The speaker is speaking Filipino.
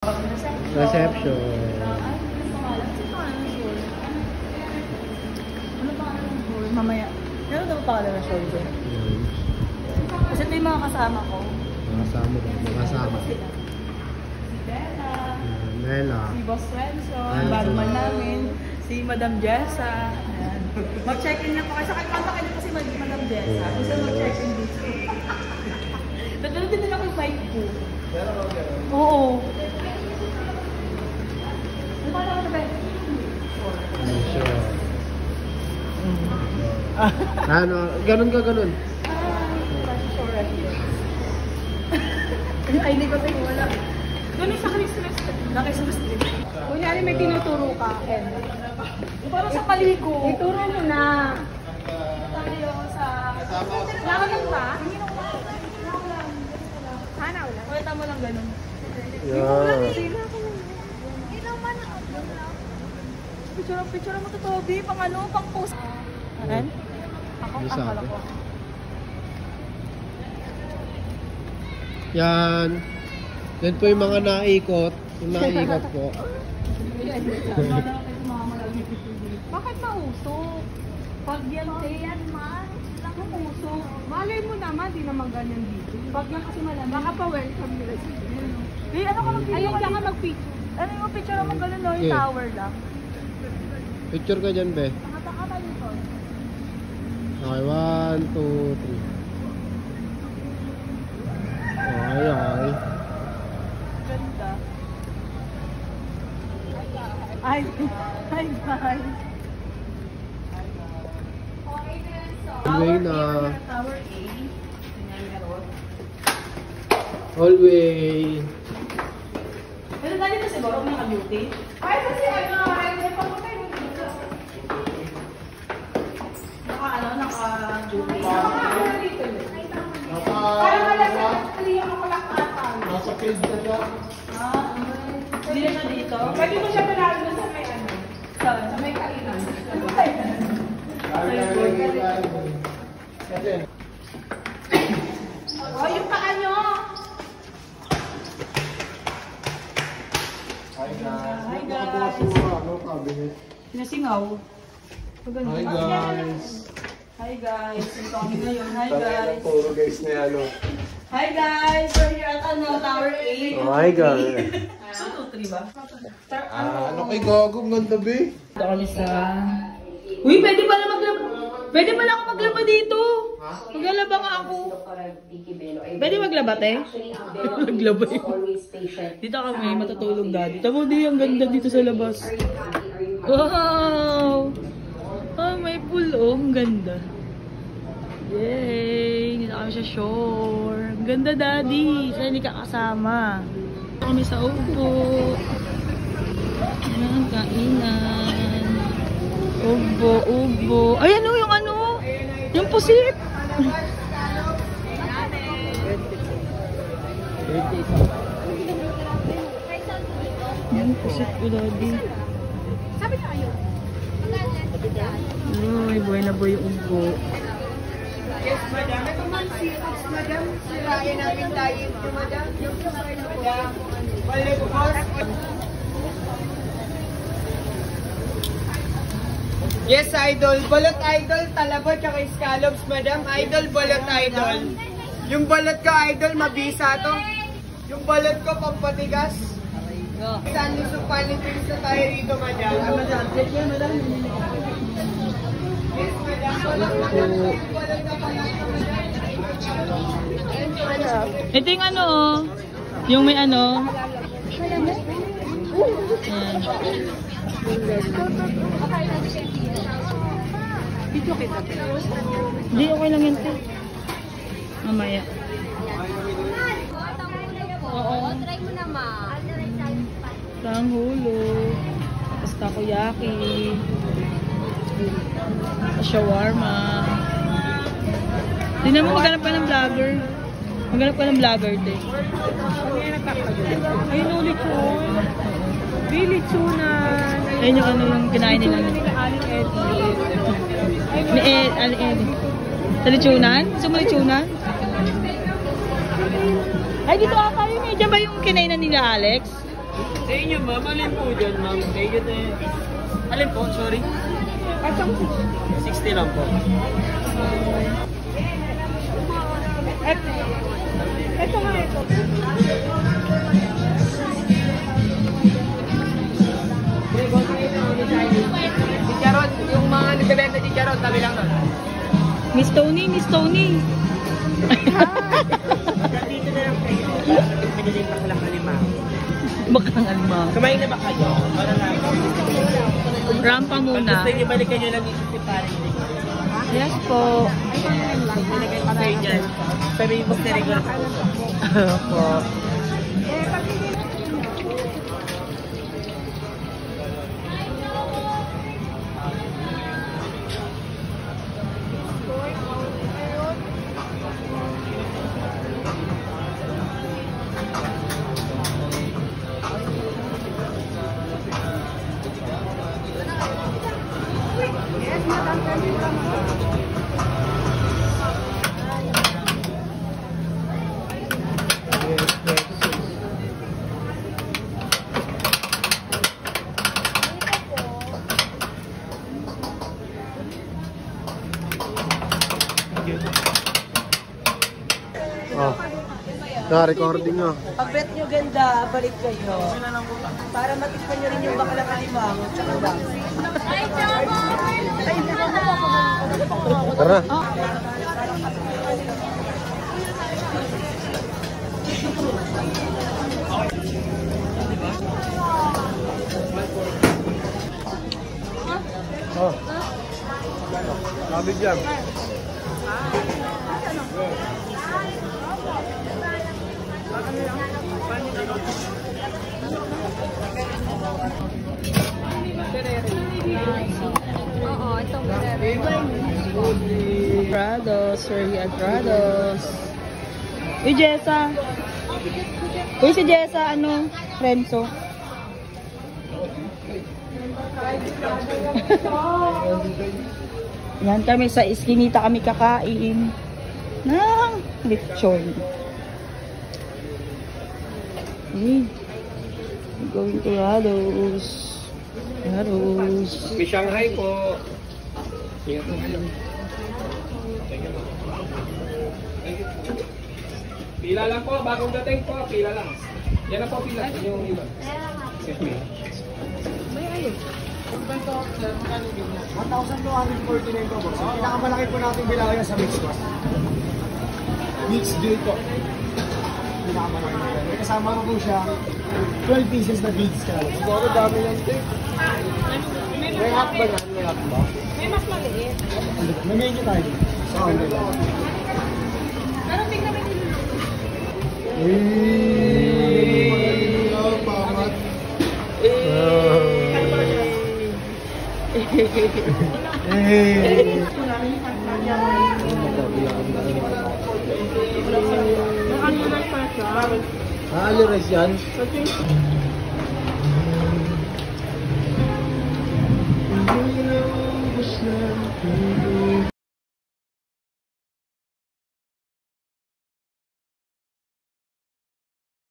Reception. Ano pa ang show? Mamaya. Meron daw pa ng show doon. Kasi ito yung mga kasama ko. Makasama ba? Makasama. Si Bella. Nela. Si Boss Renson. Barman namin. Si Madam Jessa. Mag-check-in na po kayo. Kontakin niyo po si Madam Jessa. Gusto mag-check-in dito. Dadalo din nila ko yung bike ko. Oo. Ano ba naman na ba? Sure. Ano? Ganun ka, ganun. Ay, hindi ko sa'yo wala. Doon sa Christmas. Christmas tree. Kunyari may tinuturo ka. Parang sa paliko. Ituro mo na. Tayo sa... Nakalang ba? Hanaw lang. Kulita mo lang ganun. Yeah. Picture mo to, Toby. Pang ano? Pang post. Ayan? Ako, ang kala ko. Yan. Yan po yung mga naikot. Yung naikot po. Bakit mausok? Pag yan, yan man. Lang mausok. Malay mo naman, di naman ganyan dito. Pag yan kasi malamig. Baka pa welcome nila sila. Eh, ano ka mag-video? Ayun, kaya mag-picture. Ano yung picture mo gano'n, no? Yung tower lang. Picture ka dyan, be. Nakataka tayo ito. Okay, 1, 2, 3. Ay. Ganda. Hi guys. Hallway na. Tower A. Hallway. Pero dali na siguro may ka-beauty. Ay, kasi ano, ay pa mo tayo dito. Naka-duty. Naka-ano dito. Parang wala sa kaliya ka pala katang. Nasa field ka siya. Hindi na dito. Pwede mo siya panalo sa may ano. Sa may kainan. Oh, yung paa nyo! Hi guys! Pinasingaw. Hi guys! Hi guys! Ito kami ngayon. Hi guys! Puro guys na yan. Hi guys! We're here at Tower 8. Oh, hi guys! 2, 3 ba? Ano kay Gago? Ganda be? Ito kami sa... Uy, pwede pala maglaba. Pwede pala ako maglaba dito. Maglalaba nga ako. Pwede maglaba, te? Maglaba yun. Dito kami, matutulog daddy. Tamo di, ang ganda dito sa labas. Wow! Oh, may pool, oh. Ang ganda. Yay! Dito kami sa shore. Ang ganda, daddy. Saan hindi ka kasama? Dito kami sa upo. Ayan, kainan. Ubo. Ayan o, yung ano. Yung pusit. Yung pusit ko, daddy. Sabi na kayo. Uy, buhay na buhay yung ubo. Yes, madam. Ito man si madam. Sirayan namin tayo ito, madam. Yung madam. Balik po. Yes, idol. Balot idol, talaba, tsaka scallops, madam. Idol, balot idol. Yung balot ko, idol, mabisa to. Yung balot ko, pampatigas. Saan yung supalipins na tayo rito, madam? Madam, check yan, madam. Yes, madam. Ito yung ano, yung may ano. Ayan. Video kita. Hindi, okay lang yun. Mamaya. Oo. Try mo naman. Tanghulog. Tapos takoyaki. Shawarma. Tingnan mo, maghanap ka ng vlogger. Maghanap ka ng vlogger din. Ayun o, lechon. Lechonan. Ayun yung ano yung kinain nila. Ni Eddie. Sa lechonan? Gusto mo lechonan? Ay, dito ata yun eh. Diyan ba yung kinainan nila, Alex? Sa inyo, ma'am, alin po dyan, ma'am? Sa inyo, alin po, sorry? Atong 60 lang po. ito nga ito. Chicharon, yung mga nagbebenta chicharon, tabi lang doon. Miss Tony, Miss Tony. Dito na lang kayo. Pinili pa lang alimaw. Bakang alimaw. Kumain na ba kayo? Para lang. Rampa Pag muna. gusto nyo, balikan nyo lang yung parang Yes po. ilagay pa kayo dyan. Sabihin mo sa regular po. Po. Oh. Na-recording ah. Pag bet nyo ganda, balik kayo. Para matikpan nyo rin yung bakalang alimango tsaka wax. Tara. Oh. Sabi dyan. Prados, Ray Prados. Uy, Jessa. Uy, si Jessa, ano? Renzo. Yan kami sa iskinita kami kakain ng lechon. We're going to Rados. Rados. May Shanghai po. Ingat po kayo. Pila lang po, bagong dating po, pila lang. Yan na po pila, yung iba. May ayun. 1,249 po, boss. Ang pinakamalaki po natin bilayan sa mixed boss. Mixed deal po. Pinakamalaki natin. May kasama ko po siya, 12 pieces na beads ka. Siguro dami lang ito eh. May half ba yan? May half ba? May mas maliit. May menu tayo. Saan nila? Pero tingnan mo dito. Pangat. Aliras yan?